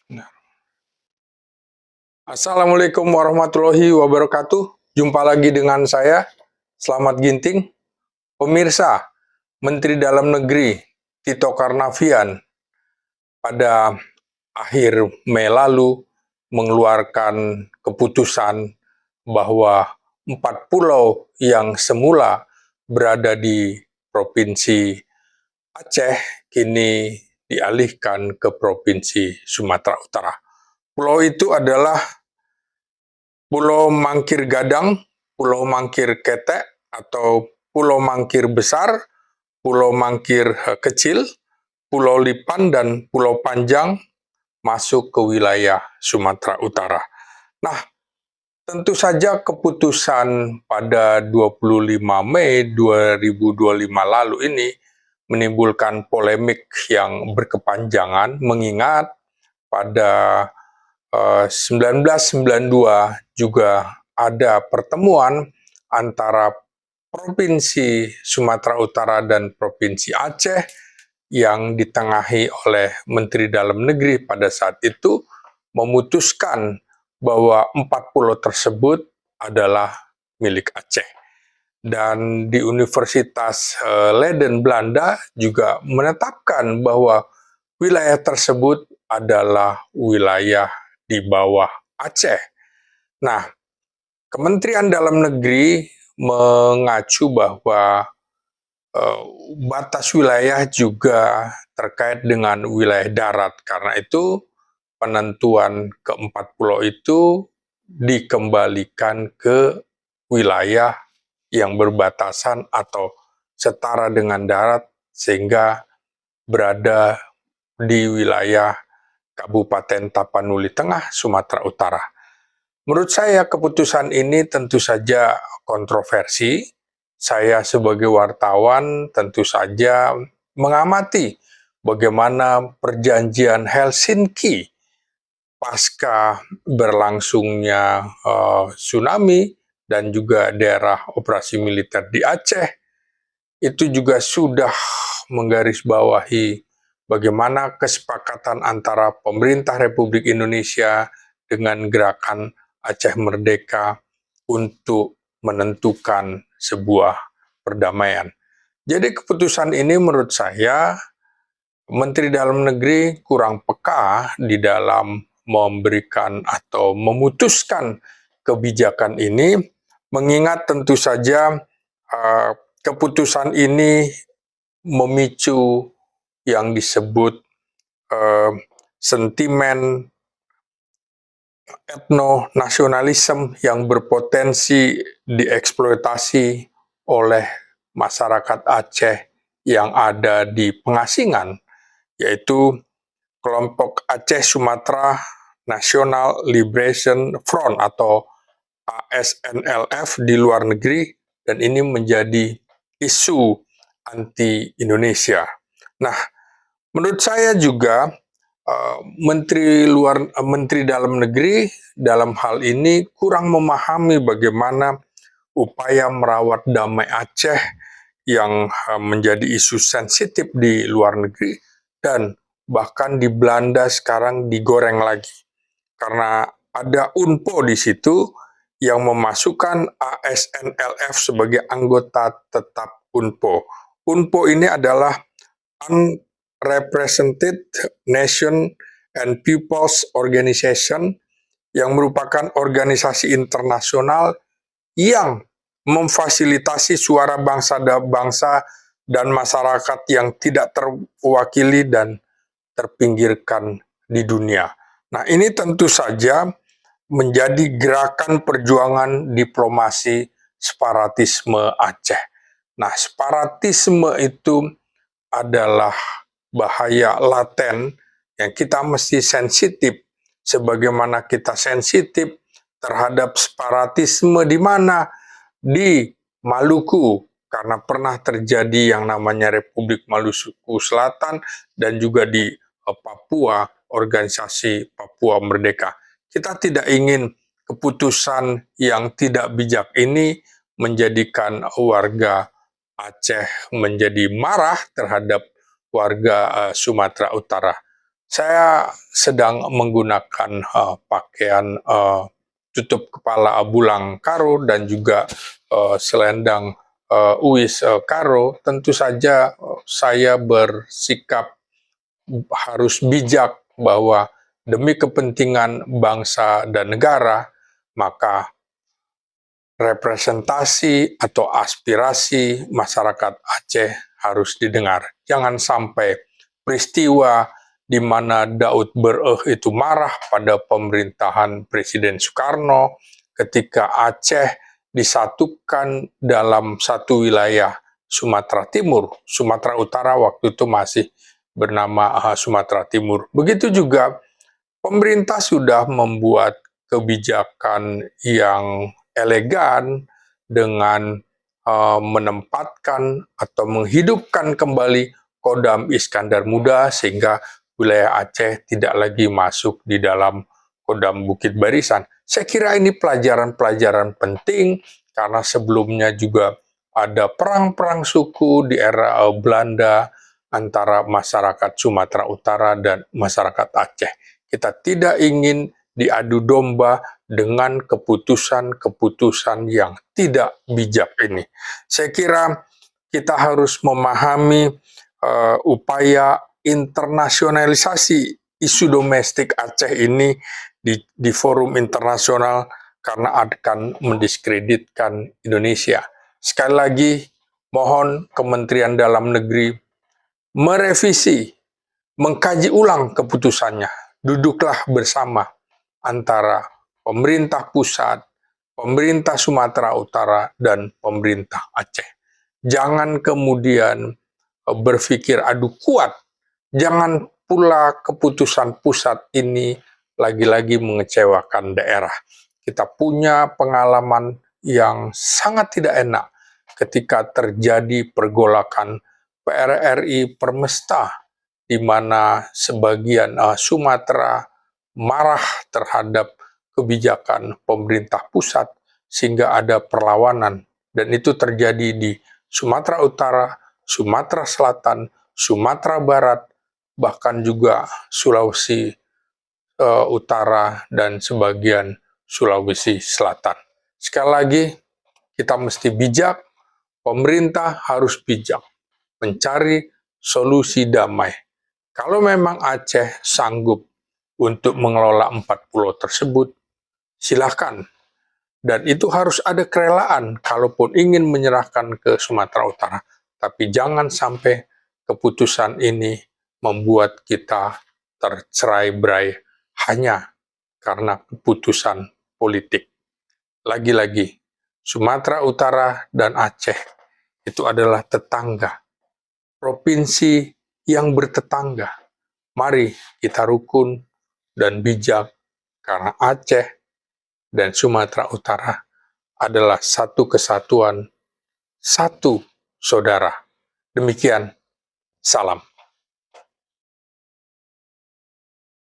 Nah. Assalamualaikum warahmatullahi wabarakatuh. Jumpa lagi dengan saya, Slamet Ginting. Pemirsa, Menteri Dalam Negeri Tito Karnavian pada akhir Mei lalu mengeluarkan keputusan bahwa 4 pulau yang semula berada di Provinsi Aceh kini dialihkan ke Provinsi Sumatera Utara. Pulau itu adalah Pulau Mangkir Gadang, Pulau Mangkir Ketek, atau Pulau Mangkir Besar, Pulau Mangkir Kecil, Pulau Lipan, dan Pulau Panjang masuk ke wilayah Sumatera Utara. Nah, tentu saja keputusan pada 25 Mei 2025 lalu ini menimbulkan polemik yang berkepanjangan, mengingat pada 1992 juga ada pertemuan antara Provinsi Sumatera Utara dan Provinsi Aceh yang ditengahi oleh Menteri Dalam Negeri pada saat itu memutuskan bahwa 4 pulau tersebut adalah milik Aceh. Dan di Universitas Leiden, Belanda juga menetapkan bahwa wilayah tersebut adalah wilayah di bawah Aceh. Nah, Kementerian Dalam Negeri mengacu bahwa batas wilayah juga terkait dengan wilayah darat. Karena itu, penentuan keempat pulau itu dikembalikan ke wilayah yang berbatasan atau setara dengan darat, sehingga berada di wilayah Kabupaten Tapanuli Tengah, Sumatera Utara. Menurut saya keputusan ini tentu saja kontroversi. Saya sebagai wartawan tentu saja mengamati bagaimana perjanjian Helsinki pasca berlangsungnya tsunami dan juga daerah operasi militer di Aceh itu juga sudah menggarisbawahi bagaimana kesepakatan antara pemerintah Republik Indonesia dengan gerakan Aceh Merdeka untuk menentukan sebuah perdamaian. Jadi keputusan ini menurut saya Menteri Dalam Negeri kurang peka di dalam memberikan atau memutuskan kebijakan ini, mengingat tentu saja keputusan ini memicu yang disebut sentimen etno-nasionalisme yang berpotensi dieksploitasi oleh masyarakat Aceh yang ada di pengasingan, yaitu kelompok Aceh Sumatera National Liberation Front atau ASNLF di luar negeri, dan ini menjadi isu anti-Indonesia. Nah, menurut saya juga Menteri Dalam Negeri dalam hal ini kurang memahami bagaimana upaya merawat damai Aceh yang menjadi isu sensitif di luar negeri, dan bahkan di Belanda sekarang digoreng lagi. Karena ada UNPO di situ yang memasukkan ASNLF sebagai anggota tetap UNPO. UNPO ini adalah Unrepresented Nation and Peoples Organization yang merupakan organisasi internasional yang memfasilitasi suara bangsa dan masyarakat yang tidak terwakili dan terpinggirkan di dunia. Nah, ini tentu saja menjadi gerakan perjuangan diplomasi separatisme Aceh. Nah, separatisme itu adalah bahaya laten yang kita mesti sensitif, sebagaimana kita sensitif terhadap separatisme di mana di Maluku, karena pernah terjadi yang namanya Republik Maluku Selatan, dan juga di Papua, organisasi Papua Merdeka. Kita tidak ingin keputusan yang tidak bijak ini menjadikan warga Aceh menjadi marah terhadap warga Sumatera Utara. Saya sedang menggunakan pakaian tutup kepala bulang karo dan juga selendang uis karo. Tentu saja saya bersikap harus bijak bahwa demi kepentingan bangsa dan negara, maka representasi atau aspirasi masyarakat Aceh harus didengar. Jangan sampai peristiwa di mana Daud Bereh itu marah pada pemerintahan Presiden Soekarno ketika Aceh disatukan dalam satu wilayah Sumatera Timur. Sumatera Utara waktu itu masih bernama Sumatera Timur. Begitu juga pemerintah sudah membuat kebijakan yang elegan dengan menempatkan atau menghidupkan kembali Kodam Iskandar Muda sehingga wilayah Aceh tidak lagi masuk di dalam Kodam Bukit Barisan. Saya kira ini pelajaran-pelajaran penting karena sebelumnya juga ada perang-perang suku di era Belanda antara masyarakat Sumatera Utara dan masyarakat Aceh. Kita tidak ingin diadu domba dengan keputusan-keputusan yang tidak bijak ini. Saya kira kita harus memahami upaya internasionalisasi isu domestik Aceh ini di forum internasional karena akan mendiskreditkan Indonesia. Sekali lagi, mohon Kementerian Dalam Negeri merevisi, mengkaji ulang keputusannya. Duduklah bersama antara pemerintah pusat, pemerintah Sumatera Utara, dan pemerintah Aceh. Jangan kemudian berpikir adu kuat. Jangan pula keputusan pusat ini lagi-lagi mengecewakan daerah. Kita punya pengalaman yang sangat tidak enak ketika terjadi pergolakan PRRI Permesta, di mana sebagian Sumatera marah terhadap kebijakan pemerintah pusat sehingga ada perlawanan, dan itu terjadi di Sumatera Utara, Sumatera Selatan, Sumatera Barat, bahkan juga Sulawesi Utara dan sebagian Sulawesi Selatan. Sekali lagi, kita mesti bijak, pemerintah harus bijak mencari solusi damai. Kalau memang Aceh sanggup untuk mengelola 4 pulau tersebut, silakan. Dan itu harus ada kerelaan kalaupun ingin menyerahkan ke Sumatera Utara. Tapi jangan sampai keputusan ini membuat kita tercerai-berai hanya karena keputusan politik. Lagi-lagi, Sumatera Utara dan Aceh itu adalah tetangga, provinsi yang bertetangga. Mari kita rukun dan bijak karena Aceh dan Sumatera Utara adalah satu kesatuan, satu saudara. Demikian, salam.